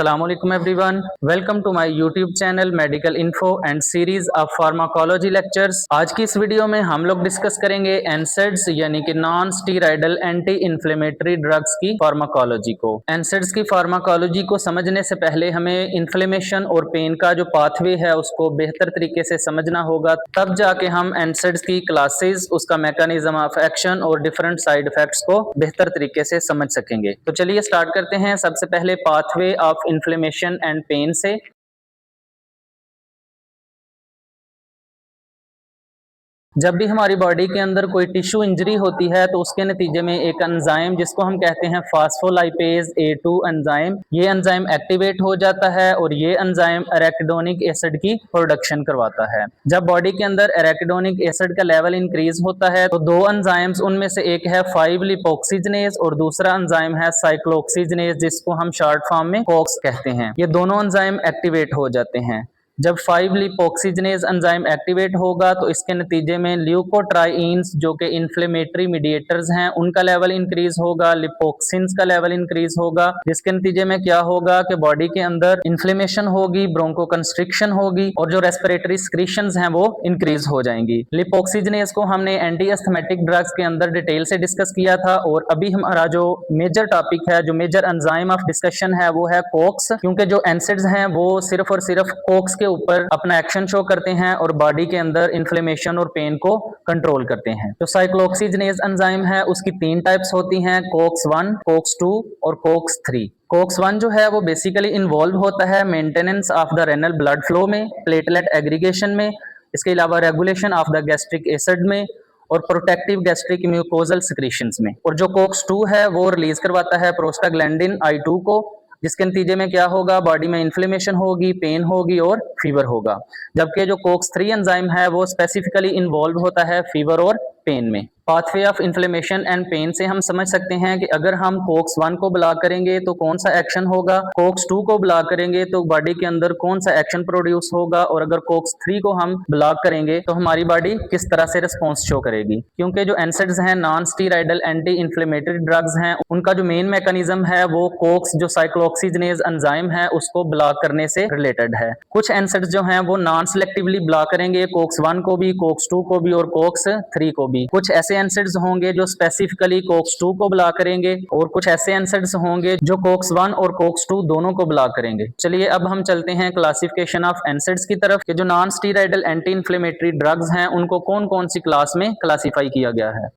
Assalamualaikum everyone. Welcome to my YouTube channel Medical Info and series of Pharmacology lectures. आज की इस video में हम लोग डिस्कस करेंगे NSAIDs यानी कि non steroidal anti inflammatory drugs की फार्माकोलॉजी को। NSAIDs की फार्माकोलॉजी को समझने से पहले हमें इन्फ्लेमेशन और पेन का जो पाथवे है उसको बेहतर तरीके से समझना होगा, तब जाके हम NSAIDs की क्लासेस, उसका मैकेनिज्म ऑफ एक्शन और डिफरेंट साइड इफेक्ट्स को बेहतर तरीके से समझ सकेंगे। तो चलिए स्टार्ट करते हैं। सबसे पहले pathway of inflammation and pain से। जब भी हमारी बॉडी के अंदर कोई टिश्यू इंजरी होती है तो उसके नतीजे में एक एंजाइम जिसको हम कहते हैं फास्फोलाइपेज A2 एंजाइम, ये एंजाइम एक्टिवेट हो जाता है और ये एंजाइम एराकिडोनिक एसिड की प्रोडक्शन करवाता है। जब बॉडी के अंदर एराकिडोनिक एसिड का लेवल इंक्रीज होता है तो दो एंजाइम्स, उनमें से एक है 5-लिपोक्सिजनेज और दूसरा एंजाइम है साइक्लोऑक्सीजनेज, जिसको हम शॉर्ट फॉर्म में कॉक्स कहते हैं। ये दोनों एंजाइम एक्टिवेट हो जाते हैं। जब 5-लिपोक्सिजनेज एंजाइम एक्टिवेट होगा तो इसके नतीजे में ल्यूकोट्राइन्स जो कि इन्फ्लेमेटरी मीडिएटर्स हैं उनका लेवल इंक्रीज होगा, लिपोक्सिन्स का लेवल इंक्रीज होगा, जिसके नतीजे में क्या होगा कि बॉडी के अंदर इन्फ्लेमेशन होगी, ब्रोंकोकंस्ट्रिक्शन होगी और जो रेस्पिरेटरी सिक्रीशंस हैं वो इंक्रीज हो जाएंगी। लिपोक्सिजनेज को हमने एंटी एस्थमेटिक ड्रग्स के अंदर डिटेल से डिस्कस किया था और अभी हमारा जो मेजर टॉपिक है, जो मेजर एंजाइम ऑफ डिस्कशन है वो है कोक्स, क्योंकि जो एनसेड्स हैं वो सिर्फ और सिर्फ कोक्स के ऊपर अपना एक्शन शो करते हैं और बॉडी के अंदर इन्फ्लेमेशन और पेन को कंट्रोल करते हैं। जो साइक्लोऑक्सीजनेज एंजाइम है उसकी 3 टाइप्स होती हैं, कोक्स 1, कोक्स 2 और कोक्स 3। कोक्स 1 जो है वो बेसिकली इन्वॉल्व होता है maintenance of the renal blood flow में, प्लेटलेट एग्रीगेशन में, इसके अलावा regulation of the gastric acid में और प्रोटेक्टिव गैस्ट्रिक म्यूकोजल सिक्रीशंस में। और जो कोक्स 2 है वो रिलीज करवाता है प्रोस्टाग्लैंडिन I2 को, जिसके नतीजे में क्या होगा, बॉडी में इन्फ्लेमेशन होगी, पेन होगी और फीवर होगा। जबकि जो कोक्स 3 एंजाइम है वो स्पेसिफिकली इन्वॉल्व होता है फीवर और पेन में। Pathway of inflammation and pain से हम समझ सकते हैं कि अगर हम कोक्स 1 को ब्लॉक करेंगे तो कौन सा एक्शन होगा, कोक्स 2 को ब्लॉक करेंगे तो बॉडी के अंदर कौन सा एक्शन प्रोड्यूस होगा, और अगर कोक्स 3 को हम ब्लॉक करेंगे तो हमारी बॉडी किस तरह से रिस्पॉन्स शो करेगी। क्योंकि जो एनसेड्स हैं, non steroidal anti inflammatory drugs हैं, उनका जो मेन मैकेनिज्म है वो कोक्स जो साइक्लोऑक्सीजनेज एंजाइम है उसको ब्लॉक करने से रिलेटेड है। कुछ एनसेड्स जो हैं वो नॉन सेलेक्टिवली ब्लॉक करेंगे कोक्स 1 को भी, कोक्स 2 को भी और कोक्स 3 को भी। कुछ ऐसे एनसेड्स होंगे जो स्पेसिफिकली कोक्स 2 को ब्लॉक करेंगे और कुछ ऐसे एनसेड्स होंगे जो कोक्स 1 और कोक्स 2 दोनों को ब्लॉक करेंगे। चलिए अब हम चलते हैं क्लासिफिकेशन ऑफ एनसेड्स की तरफ कि जो non steroidal anti inflammatory drugs हैं उनको कौन कौन सी क्लास में क्लासिफाई किया गया है।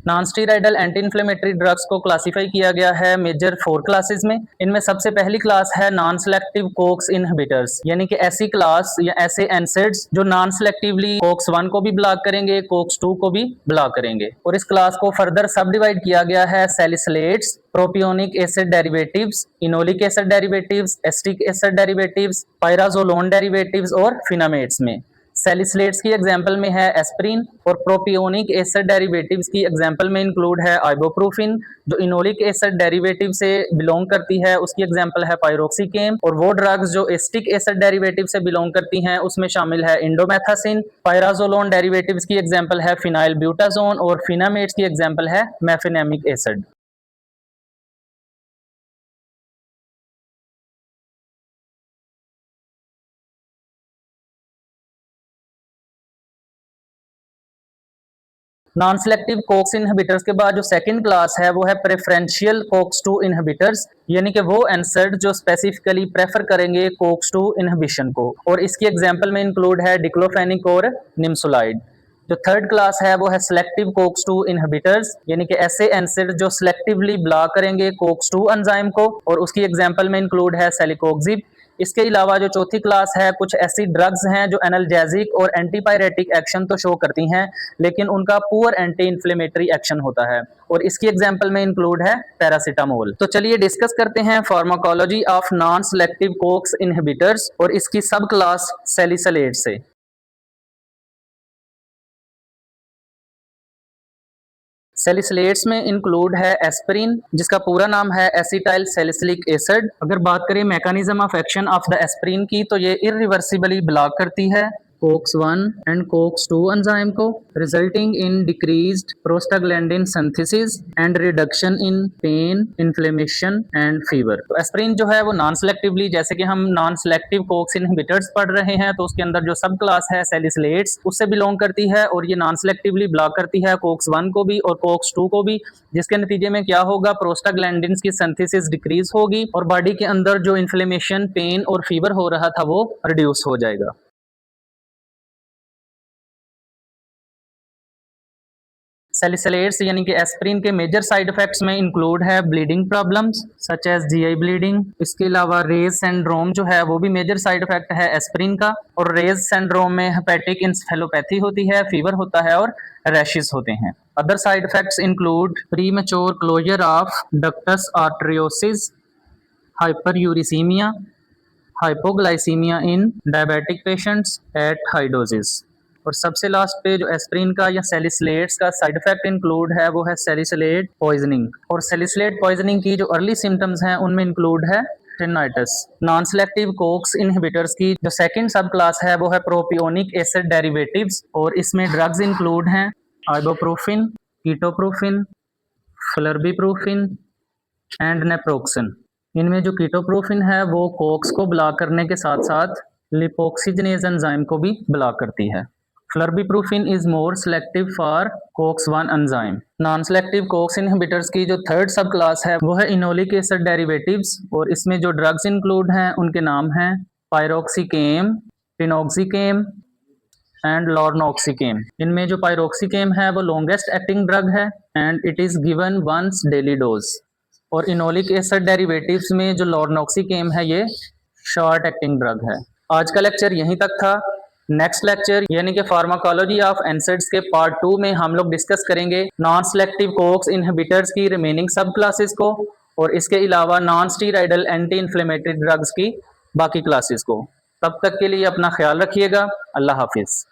Non steroidal anti inflammatory drugs को क्लासिफाई किया गया है मेजर 4 क्लासेस में। इनमें सबसे पहली क्लास है नॉन सेलेक्टिव कोक्स इनहिबिटर्स, यानी कि ऐसी क्लास या ऐसे एनसेड्स जो नॉन सेलेक्टिवली कोक्स 1 को भी ब्लॉक करेंगे, कोक्स 2 को भी ब्लॉक करेंगे। और इस क्लास को फर्दर सब डिवाइड किया गया है salicylates, propionic acid derivatives, enolic acid derivatives, acetic acid derivatives, pyrazolone derivatives और फिनामेट्स में। सैलिसिलेट्स की एग्जांपल में है एस्प्रिन और प्रोपियोनिक एसिड डेरिवेटिव्स की एग्जांपल में इंक्लूड है आइबोप्रोफिन। जो इनोलिक एसिड डेरिवेटिव से बिलोंग करती है उसकी एग्जांपल है पायरोक्सिकेम, और वो ड्रग्स जो एस्टिक एसिड डेरिवेटिव से बिलोंग करती हैं उसमें शामिल है इंडोमेथासिन। पायराजोलोन डेरिवेटिव्स की एग्जांपल है फिनाइल ब्यूटाजोन और फिनामेट्स की एग्जांपल है mefenamic acid. Non selective COX inhibitors के बाद जो सेकंड क्लास है वो है प्रेफरेंशियल कोक्स 2 इनहिबिटर्स, यानी कि वो एनसेड जो स्पेसिफिकली प्रेफर करेंगे कोक्स 2 इनहिबिशन को, और इसकी एग्जांपल में इंक्लूड है डिक्लोफेनिक और निम्सोलाइड। जो थर्ड क्लास है वो है सिलेक्टिव कोक्स 2 इनहिबिटर्स, यानी कि ऐसे एनसेड जो सिलेक्टिवली ब्लॉक करेंगे कोक्स 2 एंजाइम को, और उसकी एग्जांपल में इंक्लूड है सेलिकोक्सिब। इसके अलावा जो चौथी क्लास है, कुछ ऐसी ड्रग्स हैं जो एनाल्जेसिक और एंटीपायरेटिक एक्शन तो शो करती हैं लेकिन उनका पुअर एंटी इन्फ्लेमेटरी एक्शन होता है, और इसकी एग्जांपल में इंक्लूड है पैरासिटामोल। तो चलिए डिस्कस करते हैं pharmacology of non selective COX inhibitors और इसकी सब क्लास सैलिसिलेट से। सैलिसिलेट्स में इंक्लूड है एस्पिरिन, जिसका पूरा नाम है एसिटाइल सैलिसिलिक एसिड। अगर बात करें mechanism of action of the aspirin की तो ये इरिवर्सिबली ब्लॉक करती है COX-1 and COX-2 enzyme को, resulting in decreased prostaglandin synthesis and reduction in pain, inflammation and fever। तो एस्प्रिन जो है वो नॉन सेलेक्टिवली, जैसे कि हम नॉन सेलेक्टिव कोक्स इनहिबिटर्स पढ़ रहे हैं, तो उसके अंदर जो सब क्लास है सैलिसिलेट्स उससे बिलोंग करती है, और ये नॉन सेलेक्टिवली ब्लॉक करती है COX-1 को भी और COX-2 को भी, जिसके नतीजे में क्या होगा, प्रोस्टाग्लैंडिन्स की सिंथेसिस डिक्रीज होगी और बॉडी के अंदर जो इन्फ्लेमेशन, पेन और फीवर हो रहा था वो रिड्यूस हो जाएगा। सैलिसिलेट्स यानी कि एस्प्रिन के मेजर साइड इफेक्ट्स में इंक्लूड है bleeding problems such as GI bleeding. इसके अलावा रेज सिंड्रोम जो है वो भी मेजर साइड इफेक्ट है एस्प्रिन का, और रेज सिंड्रोम में हेपेटिक इंसेफेलोपैथी होती है, फीवर होता है और रैशेस होते हैं। Other side effects include premature closure of ductus arteriosus, hyperuricaemia, hypoglycaemia in diabetic patients at high doses. और सबसे लास्ट पे जो एस्प्रिन का या सैलिसिलेट्स का साइड इफेक्ट इंक्लूड है वो है सैलिसिलेट पॉइजनिंग। और सैलिसिलेट पॉइजनिंग की जो अर्ली सिम्टम्स हैं उनमें इंक्लूड है टिनाइटिस। नॉन सेलेक्टिव कोक्स इनहिबिटर्स की जो सेकंड सब क्लास है वो है प्रोपियोनिक एसिड डेरिवेटिव्स, और इसमें ड्रग्स इंक्लूड हैं आइबोप्रोफिन, कीटोप्रोफिन, फ्लर्बिप्रोफिन एंड नेप्रोक्सन। इनमें जो कीटोप्रोफिन है वो कोक्स को ब्लॉक करने के साथ साथ लिपोक्सिजनेज एंजाइम को भी ब्लॉक करती है। Flurbiprofen is more selective for COX-1 enzyme. Non selective COX inhibitors की जो थर्ड सब क्लास है वो है इनोलिक एसिड डेरिवेटिव्स, और इसमें जो ड्रग्स इंक्लूड हैं उनके नाम हैं पायरोक्सिकेम, पिनोक्सिकेम एंड लॉर्नोक्सिकेम। इनमें जो पायरोक्सिकेम है वो लॉन्गेस्ट एक्टिंग ड्रग है and it is given once daily dose, और इनोलिक एसिड डेरिवेटिव्स में जो लॉर्नोक्सिकेम है ये शॉर्ट एक्टिंग ड्रग है। आज का लेक्चर यहीं तक था। नेक्स्ट लेक्चर यानी कि फार्माकोलॉजी ऑफ एनसेड्स के पार्ट 2 में हम लोग डिस्कस करेंगे नॉन सेलेक्टिव कोक्स इनहिबिटर्स की रिमेनिंग सब क्लासेस को, और इसके अलावा non steroidal anti inflammatory drugs की बाकी क्लासेस को। तब तक के लिए अपना ख्याल रखिएगा। अल्लाह हाफिज़।